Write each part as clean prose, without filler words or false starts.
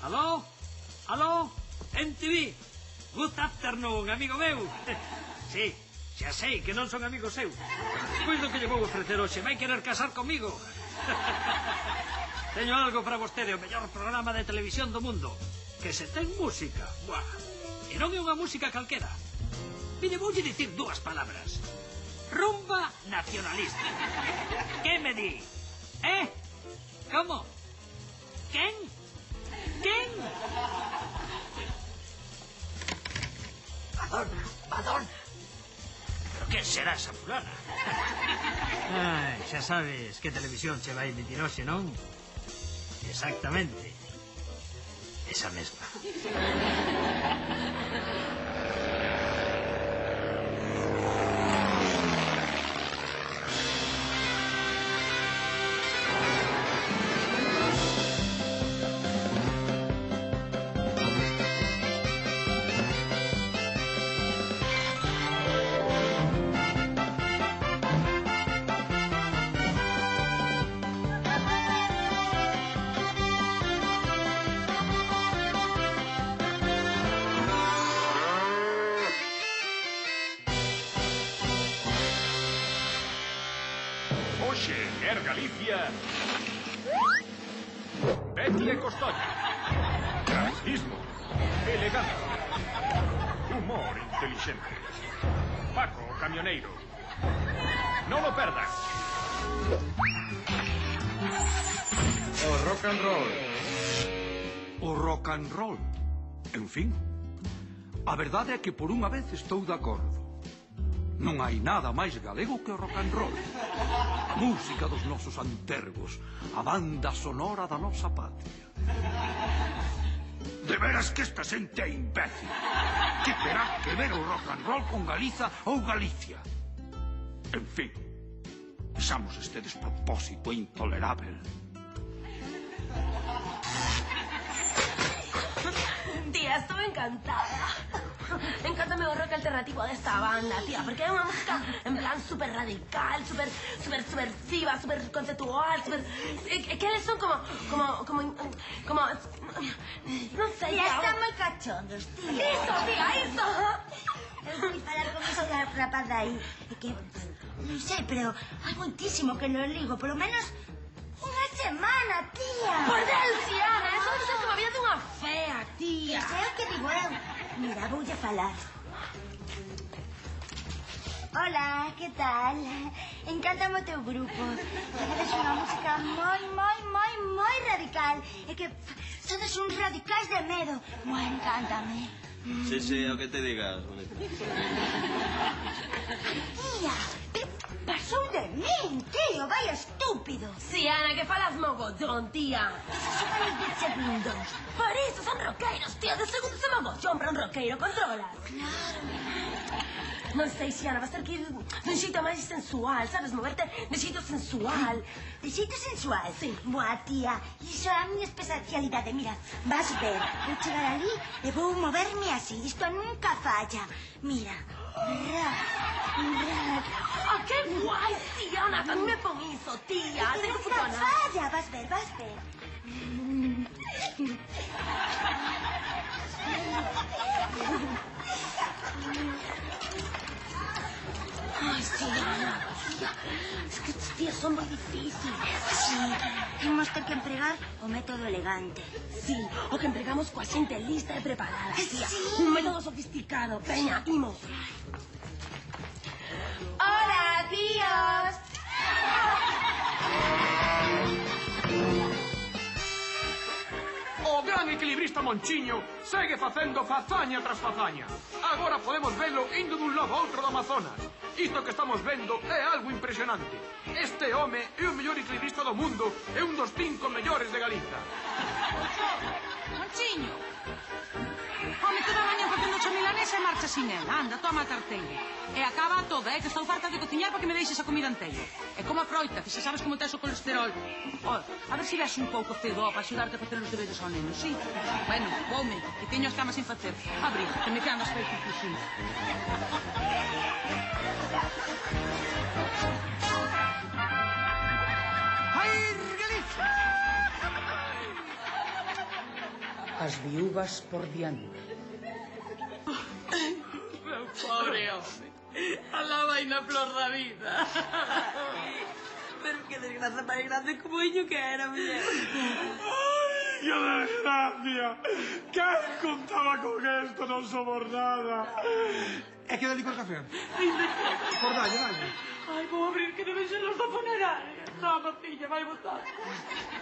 Aló? Aló? MTV? Good afternoon, amigo meu. Sí, xa sei que non son amigo seu. Pois do que lle vou ofrecer hoxe, vai querer casar comigo. Teño algo para vostede, o mellor programa de televisión do mundo. Que se ten música. Buah. E non é unha música calquera. Mire, voulle dicir dúas palabras. Rumba nacionalista. Que me di? Como? Quen? Quen? Madonna. Pero que será esa fulana? Ai, xa sabes que televisión che vai emitir hoxe, non? Exactamente. Esa mesma. Air Galicia, Betty e Costolla, racismo, elegancia, humor inteligente, Paco o camioneiro. Non o perdan. O rock and roll. O rock and roll. En fin, a verdade é que por unha vez estou de acordo. Non hai nada máis galego que o rock and roll. A música dos nosos antergos, a banda sonora da nosa patria. De veras que esta xente é imbécil. Que terá que ver o rock and roll con Galiza ou Galicia? En fin, usamos este despropósito intolerável. Tía, estou encantada. Encántame o rock alternativo desta banda, tía, porque é unha música en plan super radical, super subversiva, super conceptual, super... que eles son como... non sei, tía. tía. Están moi cachondos, tía. Iso, tía, iso. Eu vou parar con iso da rapaz aí. É que... non sei, pero hai moitísimo que non ligo, polo menos... unha semana, tía. Por Deus, Ana, eso debe ser que me vida dunha fea, tía. Que sei o que digo eu. Mira, voulle falar. Hola, que tal? Encántame o teu grupo. Tedes unha música moi radical. É que sodes uns radicais de medo. Moi, encántame. Sí, o que te digas, bonito. Tía, pasou de min, tío, vai estúpido. Sí, Ana, que falas mogollón, tía. Esos son os de segundos. Por iso son roqueiros, tía. De segundos é mogollón para un roqueiro, controlas. Claro. Non sei, Xiana, vas ter que ir de xeito máis sensual, sabes? Moverte de xeito sensual. De xeito sensual? Sí. Boa, tía, iso é a miña especialidade. Mira, vas ver, vou chegar ali e vou moverme así. Isto nunca falla. Mira, ¡Ah, qué guay, Xiana! Tamén me pon iso, tía. nunca falla. Vas ver. Ay, Xiana, tía. Es que estos días son moi difíciles. Sí, temos que empregar o método elegante. Sí, o que empregamos coa xente lista e preparada, tía. Sí. Un método sofisticado. Veña, imos. Hola, tíos. O gran equilibrista Monchiño segue facendo fazaña tras fazaña. Agora podemos velo indo dun lado a outro do Amazonas. Isto que estamos vendo é algo impresionante. Este home é o mellor equilibrista do mundo e un dos 5 mellores de Galiza. Monchiño! Home, toda a mañá facendo cho milanesa e marcha sin ela. Anda, toma a tarteira. E acaba toda, que estou farta de cociñar para que me deixes a comida enteira. E como a froita, que xa sabes como tes o colesterol. A ver se ves un pouco cedo para axudarte a facer os deberes ao neno, sí? Bueno, voume, que teño as camas sin facer. Abriga, que me quedan as feitas así. Ai, Galicia! As viúvas por diante. Meu pobre home. Alá vai na flor da vida. Pero que desgraza máis grande como iño que era, muller. ¡Ay, qué desgracia! ¿Quién contaba con esto? No somos nada. É que dedico el café. Por dalle. Ai, vou abrir que deben ser los da funeraria. Toma, filla, vai botar.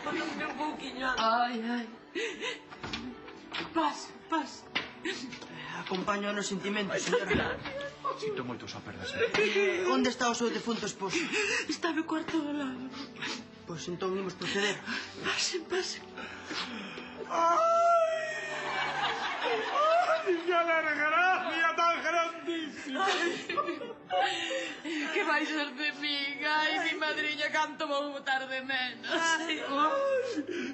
Ponme un pouquiño. Ai. Pasa. Acompaño nos sentimentos, señora. Sinto moito esa perda. Onde está o seu defunto esposo? Está no cuarto do lado. Pois entón imos proceder. Pase. ¡Ay! ¡Qué desgracia tan grandísima! Que vai ser de min? Ai, mi madriña, canto vou botar de menos. ¡Ay!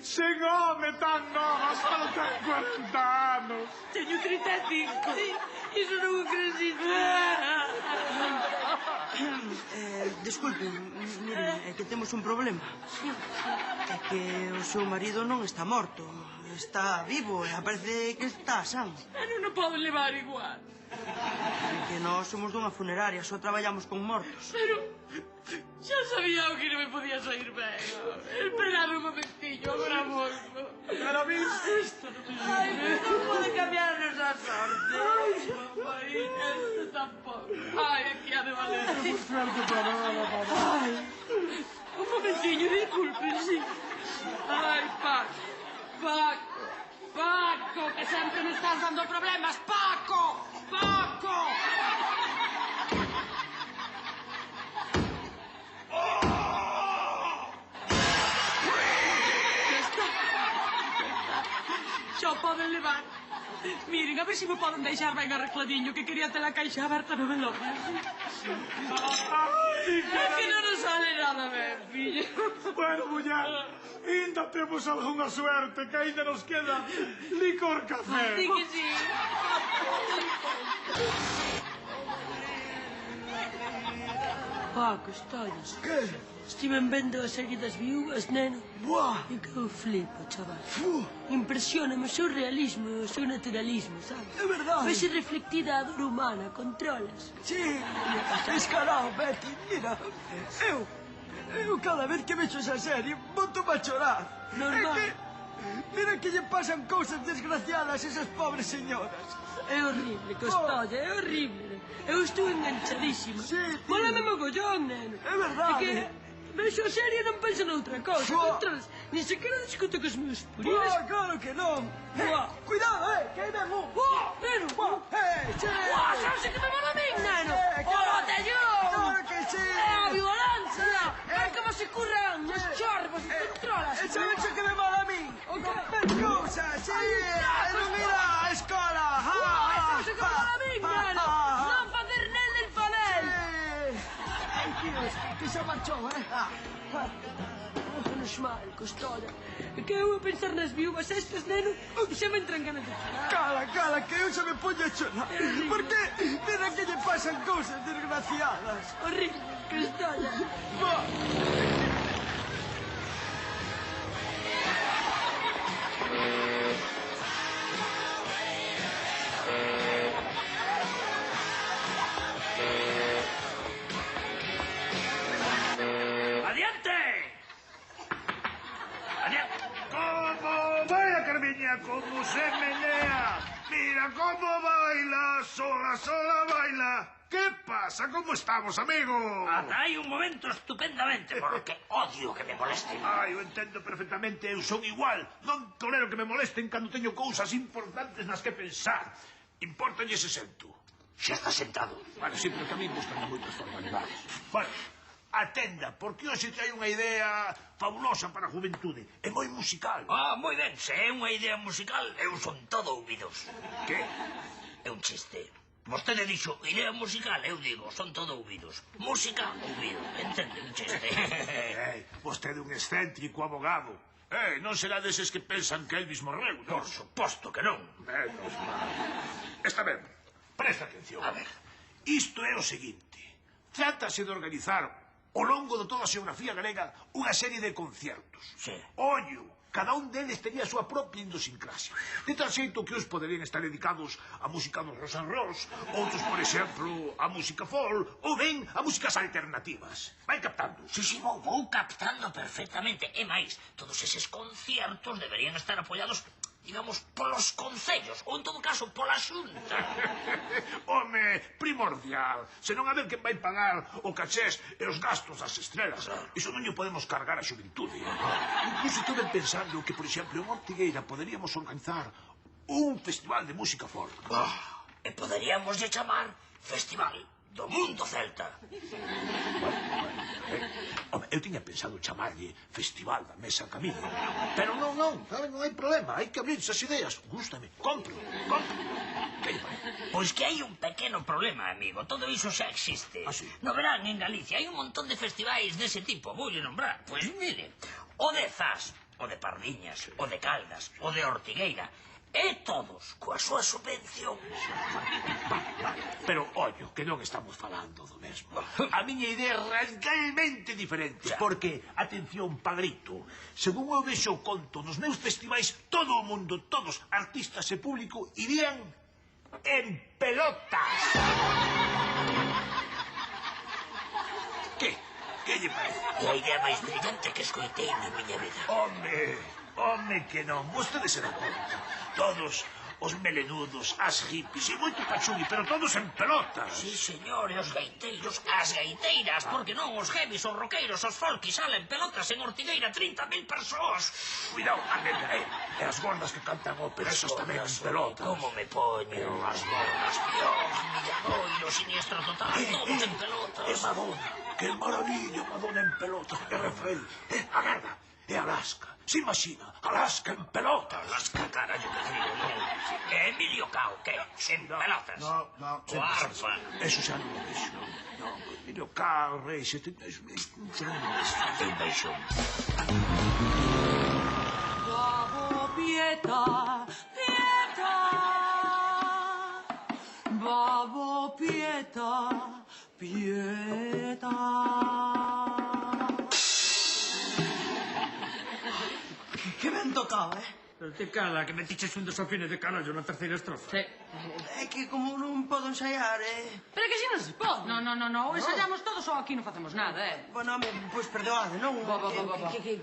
Sen home tan nova, só ten 40 anos. Teño 35. Iso non o crescito. Disculpen, miren, é que temos un problema. É que o seu marido non está morto. Está vivo e parece que está san. E non o podo levar igual. Que nós somos dunha funeraria, só traballamos con mortos. Pero xa sabía que non me podía sair ben. Esperad un momentillo, agora volvo. Pero Isto non pode cambiar a nosa sorte. Ai, mamãe, isto tampouco. Ai, aquí ha de valer. Ai, un momentillo, disculpen, sí. Ai, Paco, que sempre me estás dando problemas, Paco! Xa o poden levar. Miren, a ver se me poden deixar ben arregladinho, que quería ter a caixa aberta no velón. É que non nos sale nada ben, fillo. Bueno, muller, ainda temos algunha suerte, que ainda nos queda licor café. Di que sí. Paco, estallas. Que? Estiven vendo a serie das viúvas, neno. Buah! E que eu flipo, chaval. Impresióname o seu realismo, o seu naturalismo, sabes? É verdade. Vese reflectida a dor humana, controlas. Sí, descarado, Betty, mira, eu cada vez que vexo esa serie boto-me a chorar. Normal. É que, mira que lle pasan cousas desgraciadas a esas pobres señoras. É horrible, Costolla, é horrible. Eu estou enganchadísima. Sí, tío. Mólame mogollón, neno. É verdade. É que vexo a serie e non penso noutra cousa. Buah. Controlas, nin sequera discuto cos meus Buah, purías. claro que non. Buah. Cuidado, que aí ven un. Neno. Buah, che. Buah, sabes que me van a min, neno? Claro. Oh, botellón! Claro que sí. É a violencia! É como se curran os chorbos, controlas. E sabes o que me mala a min? O que? Ver cousas, sí. Non ir á escola. Sabes o que me van a min, neno? Non facer nel del panel. Ai, tíos, que xa marchou, Menos mal, Costolla. É que eu a pensar nas viúvas estas, neno, e xa me entran ganas de chorar. Cala, que eu xa me poño a chorar. Porque mira que lle pasan cousas desgraciadas. Horrible, Costolla. ¡Adiante! ¡Cómo baila, Carmiña! ¡Cómo se menea! ¡Mira cómo baila! ¡Sola baila! ¿Qué pasa? ¿Cómo estamos, amigo? Ata aí un momento estupendamente, porque odio que me molesten. Eu entendo perfectamente, eu son igual. Non tolero que me molesten cando teño cousas importantes nas que pensar. Importalle ese sento. Xa está sentado. Bueno, sí, pero tamén gustan moitas formalidades. Bueno, atenda, porque hoxe hai unha idea fabulosa para a juventude. É moi musical. Ah, moi ben, se é unha idea musical, eu son todo ouvidos. Que? É un chiste. Vostede dixo idea musical, eu digo, son todo ouvidos. Música, ouvido. Entende un chiste? Vostede é un excéntrico abogado. Non será deses que pensan que Elvis morreu, non? Por suposto que non. Menos mal. Está ben, presta atención. A ver. Isto é o seguinte. Trátase de organizar ao longo de toda a xeografía galega unha serie de conciertos. Sí. Ollo, Cada un deles tenía a súa propia idiosincrasia. De tal xeito que uns poderían estar dedicados á música dos rock and rolls, outros, por exemplo, á música folk, ou ben a músicas alternativas. Vai captando. Sí, vou captando perfectamente. E máis, todos eses conciertos deberían estar apoiados, digamos, polos concellos, ou en todo caso, pola xunta. Home, primordial. Senón a ver quen vai pagar o cachés e os gastos das estrelas. Iso non lle podemos cargar a xuventude. Incluso estuve pensando que, por exemplo, en Ortigueira poderíamos organizar un festival de música folk. E poderíamos lle chamar Festival do Mundo Celta. Home, eu tiña pensado chamarlle Festival da Mesa Camiño. Pero non hai problema. Hai que abrirse as ideas. Gústame. Compro. Pois que hai un pequeno problema, amigo. Todo iso xa existe. Sí? No verán, en Galicia, hai un montón de festivais dese tipo. Voulle nombrar. Pois mire, o de Zas, o de Pardiñas, o de Caldas, o de Ortigueira. E todos coa súa subvención. Pero, ollo, que non estamos falando do mesmo. A miña idea é radicalmente diferente. Porque, atención, Padrito, según eu vexo o conto nos meus festivais, todo o mundo, todos, artistas e público, irían en pelotas. Que lle parece? É a idea máis brillante que escoitei na miña vida. Home, que non. Vostede se dá conta. Todos os melenudos, as hippies e moito pachugui, pero todos en pelotas. Sí, señor, e os gaiteiros, as gaiteiras, porque non os heavies, os roqueiros, os folkis salen pelotas en Ortigueira, 30.000 persoas. Cuidado, nena, e as gordas que cantan ópera, esas tamén en pelotas. Como me poño, as gordas, Dios, Milladoiro, Siniestro Total, todos en pelotas. E Madonna, que maravilla, Madonna en pelotas. E Rafael, agarda, e Alaska. Se imagina, Alaska en pelotas. Alaska, carallo, que digo, non. E Emilio Cao, que? En pelotas. No. O Arfa. Eso xa non lo vexo. No, Emilio Cao, Reis, un baixón. Babo Pieta, Babo Pieta. Que ben tocado, Pero te cala, que metiches un desafine de carallo na terceira estrofa. Sí. É que como non podo ensaiar, Pero que si non se pode. No, ou ensayamos todos ou aquí non facemos nada, Bueno, pois perdoade, non?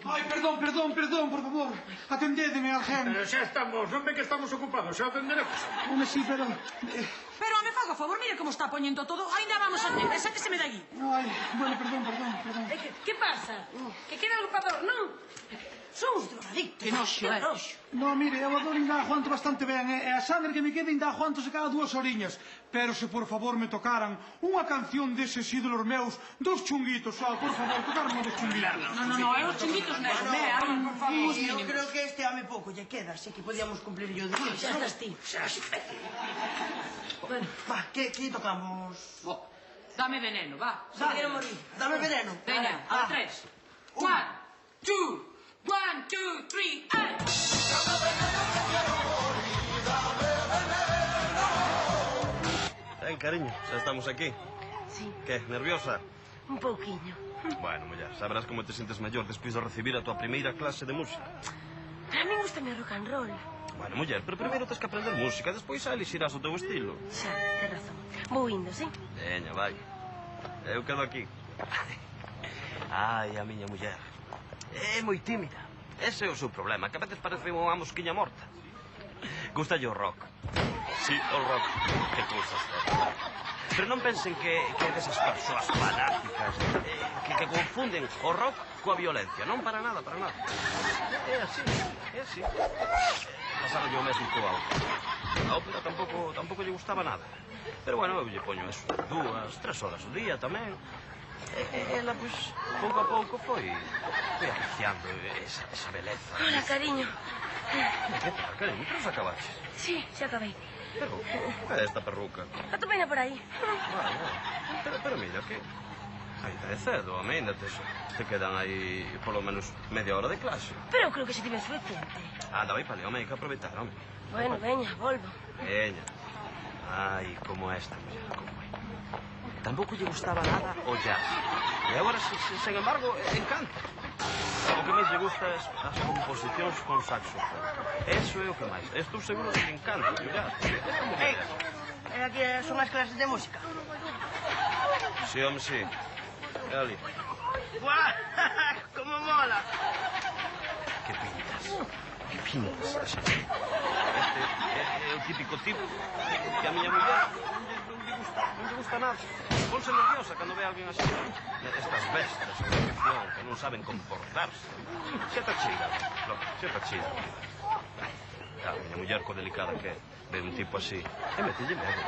Ai, perdón, por favor. Atendédeme, alguén. Pero xa estamos, non ve que estamos ocupados, xa atenderemos. Home, sí, pero... Pero me faga favor, mire como está poñendo todo. Ainda vamos a ter, sáqueseme de aquí. Ai, bueno, perdón. Que pasa? Que queda algo para... Non. Son uns drogadictos. Que noxo, No, mire, eu a dor ainda aguanto bastante ben, e a sangre que me queda ainda aguanto se cada 2 horiñas. Pero se por favor me tocaran unha canción deses ídolos meus, dos chunguitos, por favor, tocarme dos chunguitos. No, os chunguitos non, por favor. Eu creo que este hame pouco lle queda, así que podíamos cumplir yo de Xa estás ti. Bueno, va, que tocamos? Dame veneno, va. Va, quero morir. Dame veneno. Veña, a 3. 1, 2, 1, 2, 3, and... Ben, cariño, xa estamos aquí. Sí. Que, nerviosa? Un pouquiño. Bueno, muller, sabrás como te sientes mellor despois de recibir a tua primeira clase de música. Pero a mí gustame o rock and roll. Bueno, muller, pero primeiro tens que aprender música, despois xa elixirás o teu estilo. Xa, tes razón. Vou indo, sí? Veña, vai. Eu quedo aquí. Ai, a miña muller. É moi tímida. Ese é o seu problema, que a veces parece unha mosquiña morta. Gustalle o rock. Sí, o rock. Que cousas, Pero non pensen que é desas persoas fanáticas que confunden o rock coa violencia. Non para nada, para nada. É así. Pasaba yo mesmo coa ópera. A ópera tampouco lle gustaba nada. Pero bueno, eu lle poño eso 2, 3 horas o día tamén. Ela, pois, pouco a pouco foi apreciando esa beleza. Hola, cariño. Que tal, cariño? Pero xa acabaches. Sí, xa acabei. Pero, que é esta perruca? Atopena por aí. Pero mira, que... Ainda é cedo, ainda te quedan aí polo menos media hora de clase. Pero eu creo que xa tive suficiente. Anda, vai pale, home, hai que aproveitar, home. Bueno, veña, volvo. Veña. Ai, como esta muller, como é. Tampouco lle gustaba nada o jazz. E agora, sen embargo, encanta. O que máis lle gusta é as composicións con saxofón. Eso é o que máis. Estou seguro de que encanta, mirad. E aquí son as clases de música. Sí, home, sí. É ali. Guau, como mola. Que pintas, a xente. Este é o típico tipo que a miña muller non lle gusta nada. Ponse nerviosa cando ve a alguén así. Estas bestas de corrupción que non saben comportarse. Xa te chida, loco, xa te chida. A miña muller co delicada que é, ve un tipo así, e metelle medo.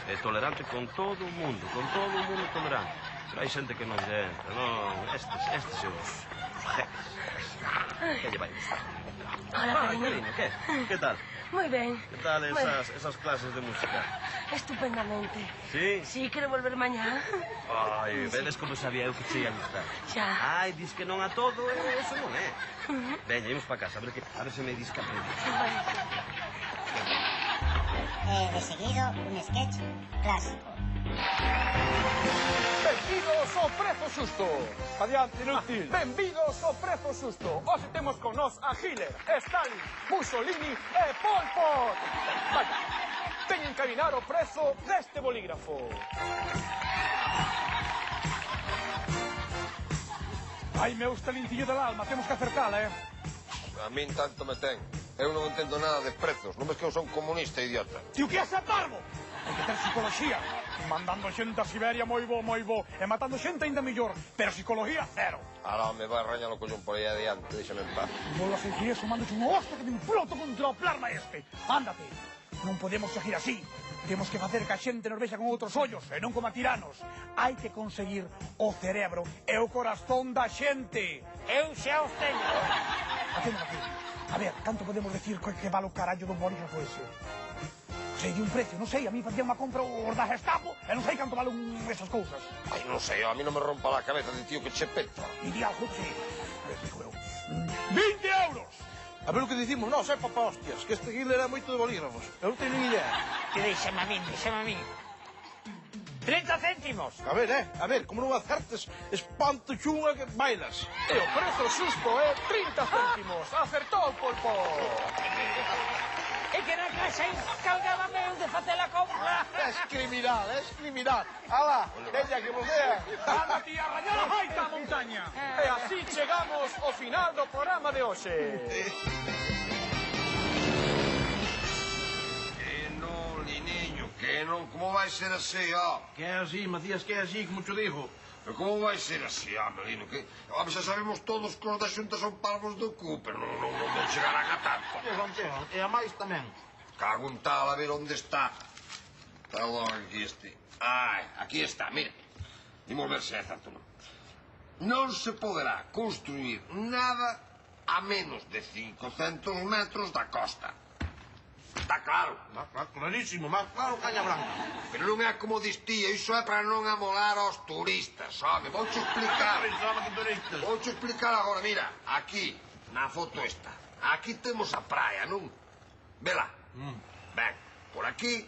É tolerante con todo o mundo tolerante. Pero hai xente que non lle entra, non, estes son os jefes. Que lle vai gustar? Hola, cariño. ¿Qué tal? Muy bien. ¿Qué tal esas clases de música? Estupendamente. ¿Sí? Sí, quero volver mañá. Ai, vedes como sabía eu que che ia gustar. Xa. Ai, dis que non a todo, eso non é. Veña, imos pa casa, a ver se me dis que aprendí. De seguido, un sketch clásico. Benvidos ao Prezo Xusto. Adiante, inútil. Benvidos ao Prezo Xusto. Hoxe temos con nós a Hitler, Stalin, Mussolini e Pol Pot. Vaya, teñen que adivinar o prezo deste bolígrafo. Ai, meu estalincillo del alma, temos que acertala, A min tanto me ten. Eu non entendo nada de prezos. Non ves que eu son comunista, idiota. Tío, que é acertarmo? Hai que ter psicología. Mandando xente a Siberia moi bo. E matando xente ainda mellor. Pero psicología, cero. Ahora me vai rañar o collón por aí adiante. Déxame en paz. Volo a seguir eso, mando unha hostia que me imploto contra o plasma este. Ándate. Non podemos seguir así. Temos que facer que a xente nos vexa con outros ollos, e non como a tiranos. Hai que conseguir o cerebro e o corazón da xente. Eu xa os teño. Facemos aquí. A ver, canto podemos decir que vale o carallo do bolígrafo ese? Sei de un precio, non sei, a mí facía unha compra os da Gestapo e non sei canto valen esas cousas. Ai, non sei, a mí non me rompa la cabeza de tío que che peta. Iría algo, sí. A ver, digo eu. 20 euros! A ver o que dicimos nós, papá, hostias, que este Hitler era moito de bolígrafos. Eu non teño ni idea. Que deixame a min. 30 céntimos. A ver, como non acertes, espanto xunga que bailas. E o prezo xusto é 30 céntimos. Acertou, Polpo. É que na casa encargábame eu de facer a compra. Es criminal. Alá, veña que vos vea. Anda, tía, rañar a baita a montaña. E así chegamos ao final do programa de hoxe. Que non, como vai ser así, ó? Que é así, Macías, que é así, como te digo. Pero como vai ser así, Melino? Que, xa sabemos todos que os da Xunta son palmos do cu, pero non chegarán a tanto. Chegan, e a máis tamén. Cago en tal, a ver onde está. Está logo aquí este. Ai, aquí está, mira. Imos ver se é certo non. Non se poderá construir nada a menos de 500 metros da costa. Está claro. Clarísimo, máis claro caña branca. Pero non é como distía, iso é para non amolar aos turistas, home, vouche explicar. Vouche explicar agora, mira, aquí, na foto esta, aquí temos a praia, non? Vela. Ben, por aquí,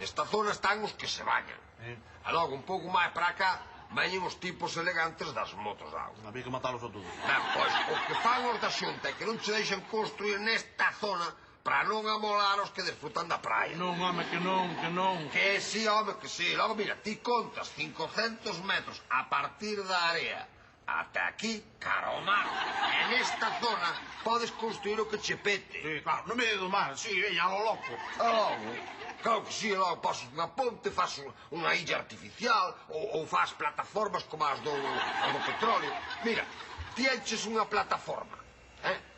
nesta zona están os que se bañan. E logo, un pouco máis para cá, veñen os tipos elegantes das motos de auga. Había que matalos a todos. Ben, pois, o que fan os da Xunta é que non se deixan construir nesta zona para non amolar os que desfrutan da praia. Non, home, que non. Que sí, home, que sí. Logo, mira, ti contas 500 metros a partir da area ata aquí, cara ao mar. E nesta zona podes construir o que che pete. Sí, claro, no medio do mar, sí, veña, a lo loco. A logo? Claro que sí, logo pasas unha ponte, faz unha illa artificial ou faz plataformas como as do petróleo. Mira, ti enches unha plataforma,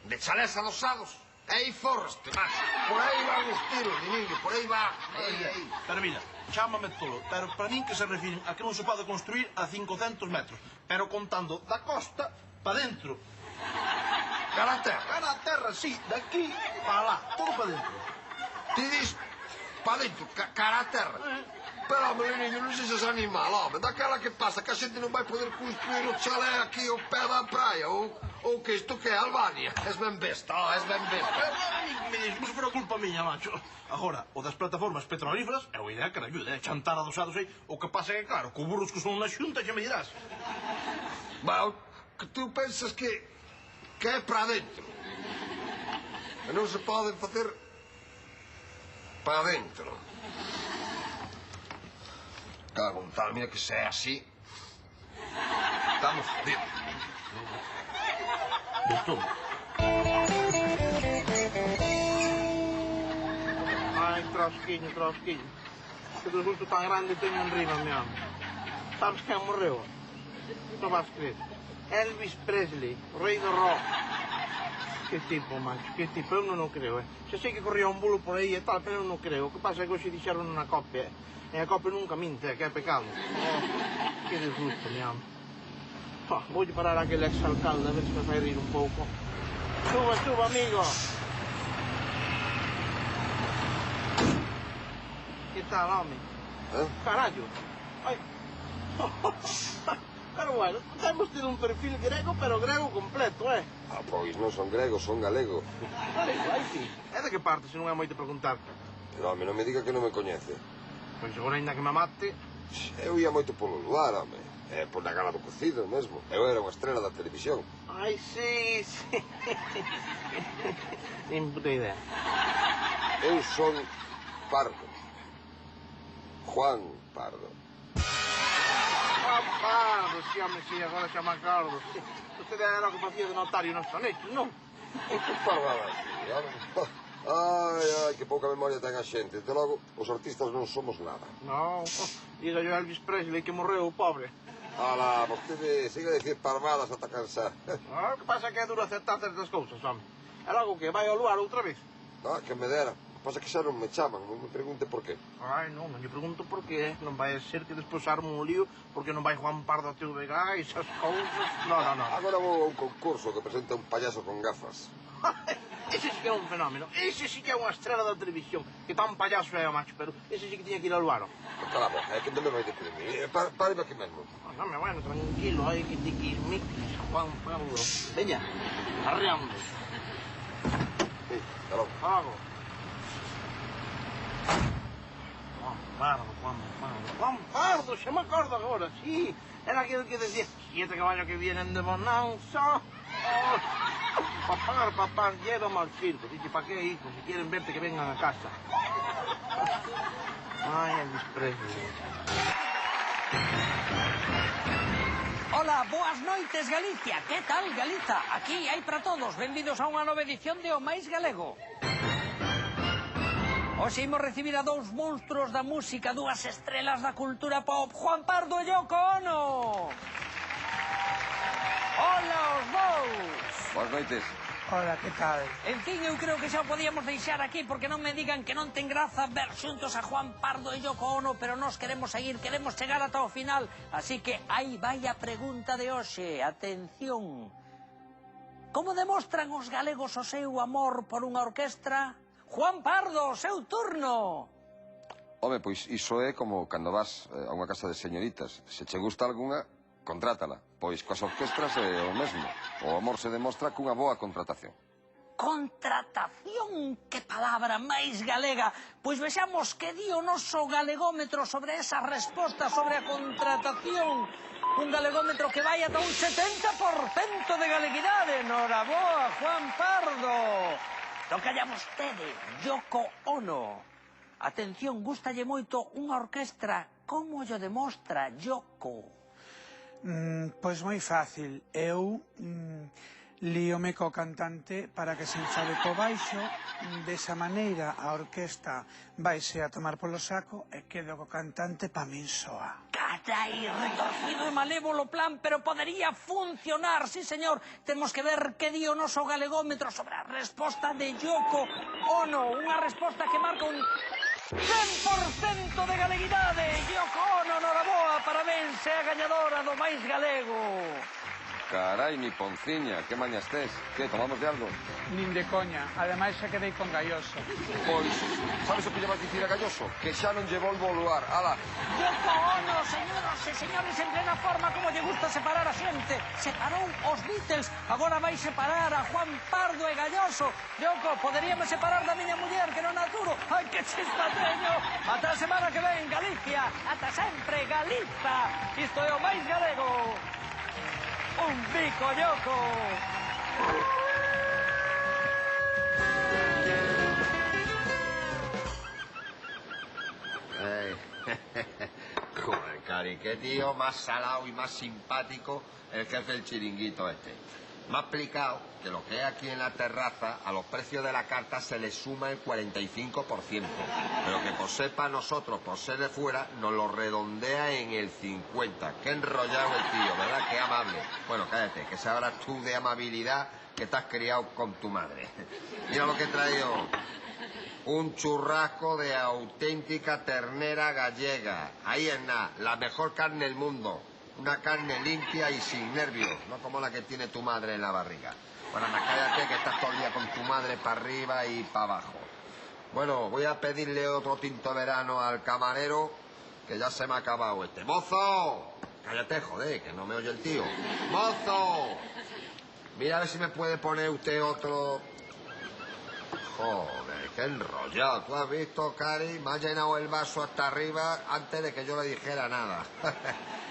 de chalés adosados. E aí forraste, macho. Por aí van os tiros, niño, por aí va. Pero mira, chámame tolo, pero para min que se refiren a que non se pode construir a 500 metros, pero contando da costa pa dentro. Cara a terra? Cara a terra, sí, daqui para lá, todo pa dentro. Ti dis pa dentro, cara a terra? Pero, home, niño, non sexas animal, home. Daquela que pasa que a xente non vai poder construir o chalé aquí ao pé da praia, ou que isto que é Albania. Es ben besta, es ben besta. Me dis, como se fora culpa miña, macho. Agora, o das plataformas petrolíferas é unha idea que ayuda, chantar adosados aí. O que pasa é que, claro, co burros que son na Xunta, xa me dirás. Bueno, que tú pensas que que é para dentro. E non se poden facer para dentro. Cago en tal, mira que se é así. Estamos fodidos. Ai, trosquiño. Que disgusto tan grande teño en riba, mi amo. Sabes quen morreu? Non vas creer. Elvis Presley, o rei do rock. Que tipo, macho, que tipo. Eu non o creo, Xa sei que corría un bulo por aí e tal, pero eu non creo. O que pasa é que hoxe dixeron na copia, e a copia nunca minte, que é pecado. Que disgusto, mi amo. Voulle parar aquele exalcalde a ver se me fai rir un pouco. Suba, amigo. Que tal, home? Carallo. Ai. Pero bueno, temos tido un perfil grego, pero grego completo, Pois non son grego, son galego. Galego, aí sí. É de que parte, se non é moito preguntar? Pero, home, non me diga que non me coñece. Pois agora, ainda que me mate... Eu ia moito polo luar, home. Por na gala do cocido mesmo. Eu era unha estrela da televisión. Ai, sí. Nin puta idea. Eu son Pardo. Juan Pardo. Juan Pardo, sí, home, sí, agora xa me acordo. Usted era o que facía de notario nos sonetos, non? Que parvada así, home. Ai, que pouca memoria ten a xente. Desde logo, os artistas non somos nada. Non, diga yo a Elvis Presley que morreu, pobre. Ala, vostede siga a dicir parvadas ata cansar. O que pasa é que é duro aceptar certas cousas, home. E logo que vai ao luar outra vez? Que me dera. Pasa que xa non me chaman, non me pregunte por qué. Ai, non lle pregunto por qué. Non vai ser que despois arme un lío porque non vai Juan Pardo a TVG e esas cousas. Non. Agora vou a un concurso que presenta un payaso con gafas. Ese sí que é un fenómeno. Ese sí que é unha estrela da televisión. Que tan payaso é, macho, pero ese sí que tiña que ir ao luar. Cala a boca, é que non me vai deprimir. Páreme aquí mesmo. Non me bueno, tranquilo, hai que te que irme. Juan Pardo. Veña, arreando. Sí, hasta logo. Juan Pardo, xa me acordo agora, sí. Era aquel que decía, 7 caballos que vienen de bonanza. Papá, llévame al circo. Dice, ¿para qué, hijo? Si quieren verte, que vengan a casa. Ay, Elvis Presley. Ola, boas noites, Galicia. Que tal, Galiza? Aquí hai para todos. Benvidos a unha nova edición de O Máis Galego. Hoxe imos recibir a dous monstruos da música, dúas estrelas da cultura pop, Juan Pardo e Yoko Ono. Hola, os dous. Boas noites. Hola, que tal? En fin, eu creo que xa o podíamos deixar aquí porque non me digan que non ten graza ver xuntos a Juan Pardo e Yoko Ono, pero nós queremos seguir, queremos chegar ata o final. Así que aí vai a pregunta de hoxe. Atención. Como demostran os galegos o seu amor por unha orquestra? Juan Pardo, seu turno. Home, pois iso é como cando vas a unha casa de señoritas. Se che gusta algunha, contrátala. Pois coas orquestras é o mesmo. O amor se demostra cunha boa contratación. Contratación? Que palabra máis galega. Pois vexamos que di o noso galegómetro sobre esa resposta sobre a contratación. Un galegómetro que vai ata un 70% de galeguidade. Noraboa, Juan Pardo. Tócalle a vostede, Yoko Ono. Atención, gustalle moito unha orquestra. Como llo demostra Yoko? Pois moi fácil. Eu líome co cantante para que se enfade co baixo. Desa maneira a orquesta vaise a tomar polo saco e quedo co cantante pa min soa. Carai, retorcido e malévolo plan, pero podería funcionar, sí señor. Temos que ver que di o noso galegómetro sobre a resposta de Yoko Ono. Unha resposta que marca un 100% de galeguidade. Yoko Ono, noraboa, parabéns, é a gañadora do máis galego. Carai, mi ponciña, que mañas tes? Que, tomamos de algo? Nin de coña, ademais xa quedei con Galloso. Pois, sabes o que lle vas dicir a Galloso? Que xa non lle volvo ao luar, ala. Yoko Ono, señoras e señores, en plena forma, como lle gusta separar a xente. Separou os Beatles, agora vai separar a Juan Pardo e Galloso. Yoko, poderíame separar da miña muller, que non aturo. Ai, que chispa teño. Ata a semana que ven, Galicia. Ata sempre, Galiza. Isto é o máis galego. Un bico, Yoko. Joder, Cari, qué tío más salado y más simpático el jefe del chiringuito este. Me ha explicado que lo que hay aquí en la terraza, a los precios de la carta se le suma el 45%. Pero que por ser para nosotros, por ser de fuera, nos lo redondea en el 50%. Qué enrollado el tío, ¿verdad? Qué amable. Bueno, cállate, que sabrás tú de amabilidad que te has criado con tu madre. Mira lo que he traído. Un churrasco de auténtica ternera gallega. Ahí es nada, la mejor carne del mundo. Una carne limpia y sin nervios, no como la que tiene tu madre en la barriga. Bueno, anda, cállate que estás todo el día con tu madre para arriba y para abajo. Bueno, voy a pedirle otro tinto verano al camarero, que ya se me ha acabado este. ¡Mozo! Cállate, joder, que no me oye el tío. ¡Mozo! Mira a ver si me puede poner usted otro... Joder, qué enrollado. ¿Tú has visto, Cari? Me ha llenado el vaso hasta arriba antes de que yo le dijera nada.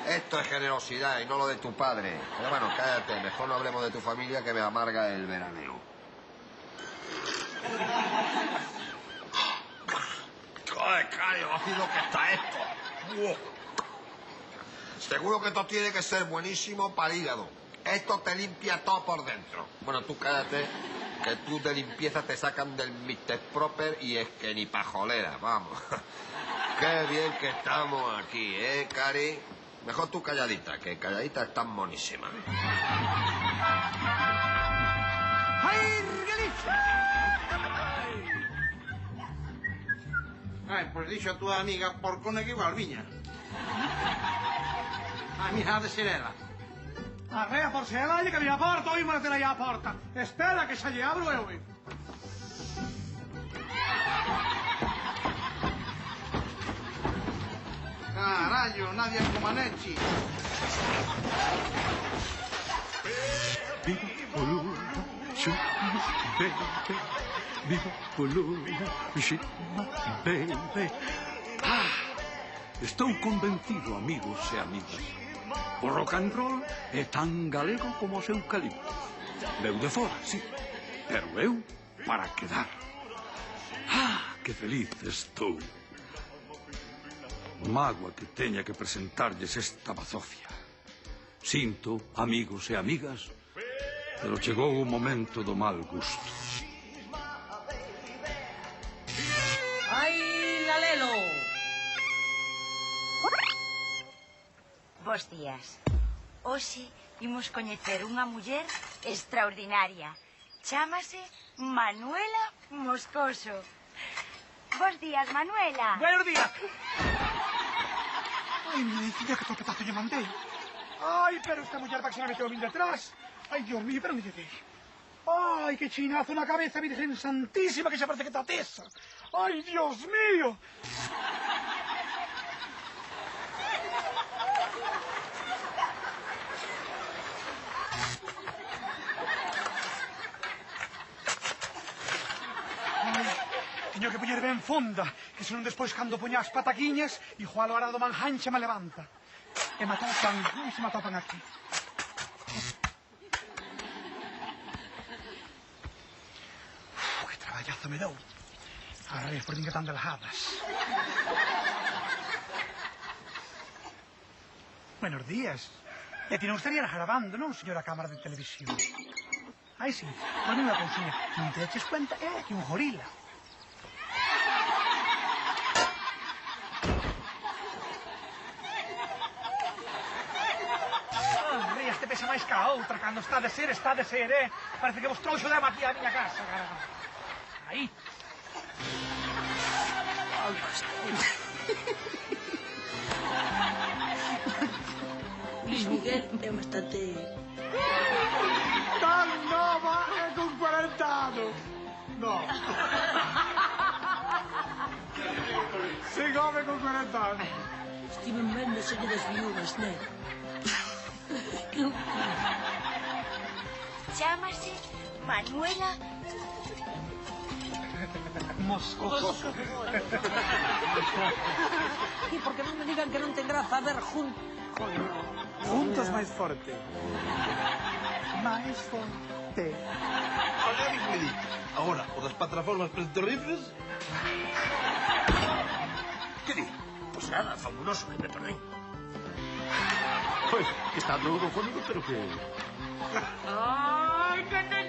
Esto es generosidad y no lo de tu padre. Pero bueno, cállate. Mejor no hablemos de tu familia que me amarga el veraneo. Joder, Cari, lo que está esto. ¡Buah! Seguro que esto tiene que ser buenísimo para el hígado. Esto te limpia todo por dentro. Bueno, tú cállate, que tú de limpieza te sacan del Mr. Proper y es que ni pajolera, vamos. Qué bien que estamos aquí, ¿eh, Cari? Mejor tú calladita, que calladita estás monísima. ¡Ay, Ay, pues dixo a túa amiga por cone que igual viña. A mí ha de ser ela. Arrea por se ela, que me aporta, oí me la a porta. Espera que xa lle abro eu. Carallo, nadie como Nechi. Estou convencido, amigos e amigas. O rock and roll é tan galego como os eucaliptos. Veu de fora, sí, pero eu para quedar. Que feliz estou. Mágoa que teña que presentarlles esta bazofia. Sinto, amigos e amigas, pero chegou o momento do mal gusto. ¡Ay, Lalelo! Bos días. Hoxe imos coñecer unha muller extraordinaria. Chámase Manuela Moscoso. Bos días, Manuela. Buenos días. Ai, me dicía que topetazo lle mandei. Ai, pero esta muller va que se me meteu a min detrás. Ai, Dios mío, pero me lle dei. Ay, qué chinazo na cabeza, Virgen Santísima, que se parece que está tesa. Ay, Dios mío. Teño que poñer ben fonda, que senón despois cando poña as pataquiñas, igual o arado manjancha me levanta. E me atopan, se me atopan aquí. Que traballazo me dou. Ahora ves por din que tan delgadas. Buenos días. E a ti non estarías grabando, non, señora cámara de televisión? Ai, sí, ponme unha cousiña. Non te eches cuenta, é aquí un gorila. Este pesa máis que a outra, cando está de ser, Parece que vos trouxo de aquí a miña casa, caramba. Aí. Luis Miguel é bastante... Tan nova e con 40 anos. No. Sin home con 40 anos. Steven Mendes é das viúvas, né? Chámase Manuela Moscoso. Y porque non me digan que non ten graza ver juntos. Juntos máis forte. Máis forte. Chente. Olha, amigo, me di. Agora, o das plataformas terribles... Que di? Pois nada, fabuloso, que me perdén. Pois, que está duro fónico, pero que... Ai, que te